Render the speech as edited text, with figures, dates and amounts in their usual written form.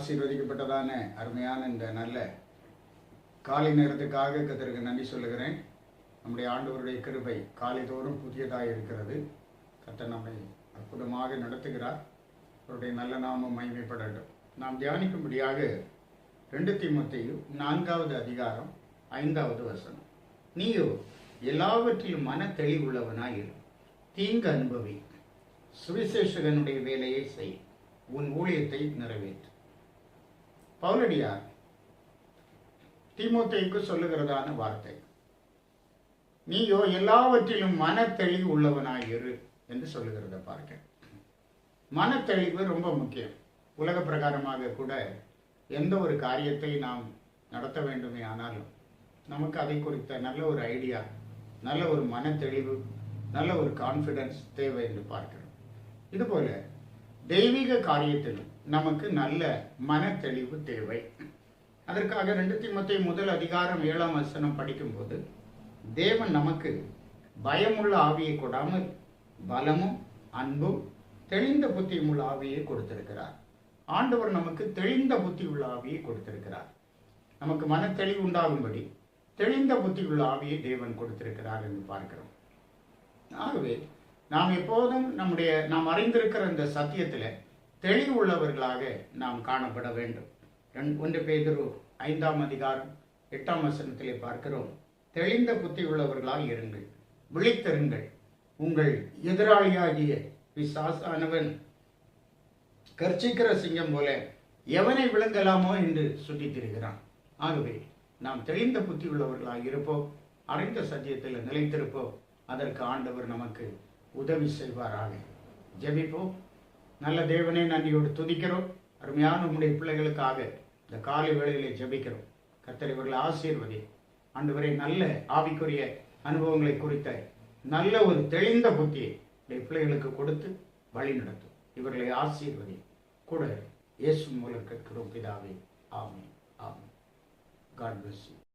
ஆசீர்வதிக்கப்பட்டதான அருமையான இந்த நல்ல காலை நேரத்துக்காக கர்த்தருக்கு நன்றி சொல்லுகிறேன். நம்முடைய ஆண்டவருடைய கிருபை காலைதோறும் புதியதாக இருக்கிறது. கர்த்தர் நம்மை அற்புதமாக நடத்துகிறார். அவருடைய நல்ல நாமம் மகிமைப்படட்டும். நாம் தியானிக்கும்படியாக 2 தீமோத்தேயு 4வது அதிகாரம் 5வது வசனம். நீயோ எல்லாவற்றிலும் மன தெளிவுள்ளவனாய் இரு, தீங்கு அனுபவி, சுவிசேஷகனுடைய வேலையை செய், உன் ஊழியத்தை நிறைவேற்று. பவுலடியார் தீமோத்தேயுக்கு சொல்லுகிறதான வார்த்தை, நீயோ எல்லாவற்றிலும் மன தெளிவு உள்ளவனாயிரு என்று சொல்லுகிறத பார்க்க. மனத்தெளிவு ரொம்ப முக்கியம். உலக பிரகாரமாக கூட எந்த ஒரு காரியத்தை நாம் நடத்த வேண்டுமே ஆனாலும் நமக்கு அதை குறித்த நல்ல ஒரு ஐடியா, நல்ல ஒரு மனத்தெளிவு, நல்ல ஒரு கான்ஃபிடன்ஸ் தேவை என்று பார்க்கிறோம். இதுபோல தெய்வீக காரியத்திலும் நமக்கு நல்ல மனத்தெளிவு தேவை. அதற்காக 2 தீமோத்தேயு 1 அதிகாரம் 7ஆம் வசனம் படிக்கும்போது, தேவன் நமக்கு பயமுள்ள ஆவியை கொடாமல் பலமும் அன்பும் தெளிந்த புத்தியும் உள்ள ஆவியை கொடுத்திருக்கிறார். ஆண்டவர் நமக்கு தெளிந்த புத்தி உள்ள ஆவியை கொடுத்திருக்கிறார். நமக்கு மனத்தெளிவு உண்டாகும்படி தெளிந்த புத்தி உள்ள ஆவியை தேவன் கொடுத்திருக்கிறார் என்று பார்க்கிறோம். ஆகவே நாம் எப்போதும் நாம் அறிந்திருக்கிற இந்த சத்தியத்தில் தெளிவு உள்ளவர்களாக நாம் காணப்பட வேண்டும். 1 பேதுரு 5ஆம் அதிகாரம் 8ஆம் வசனத்திலே பார்க்கிறோம், தெளிந்த புத்தி உள்ளவர்களாக இருங்கள், விழித்திருங்கள், உங்கள் எதிராளியாகிய பிசாசானவன் கர்ச்சிக்கிற சிங்கம் போல எவனை விழுங்கலாமோ என்று சுற்றித் திரிகிறான். ஆகவே நாம் தெளிந்த புத்தி உள்ளவர்களாக இருப்போம், அறிந்த சத்தியத்தில் நிலைத்திருப்போம். அதற்கு ஆண்டவர் நமக்கு உதவி செய்வாராக. ஜெபிப்போம். நல்ல தேவனே, நன்றியோடு துதிக்கிறோம். அருமையான உம்முடைய பிள்ளைகளுக்காக இந்த காலை வேளையிலே ஜெபிக்கிறோம். கர்த்தர் இவர்களை ஆசீர்வதி. ஆண்டவரே, நல்ல ஆவிக்குரிய அனுபவங்களை குறித்த நல்ல ஒரு தெளிந்த புத்தியை பிள்ளைகளுக்கு கொடுத்து வழி நடத்தும். இவர்களை ஆசீர்வதி. கூட இயேசு மூலம் கேட்கிறோம் பிதாவே. ஆமென். ஆமென். God bless you.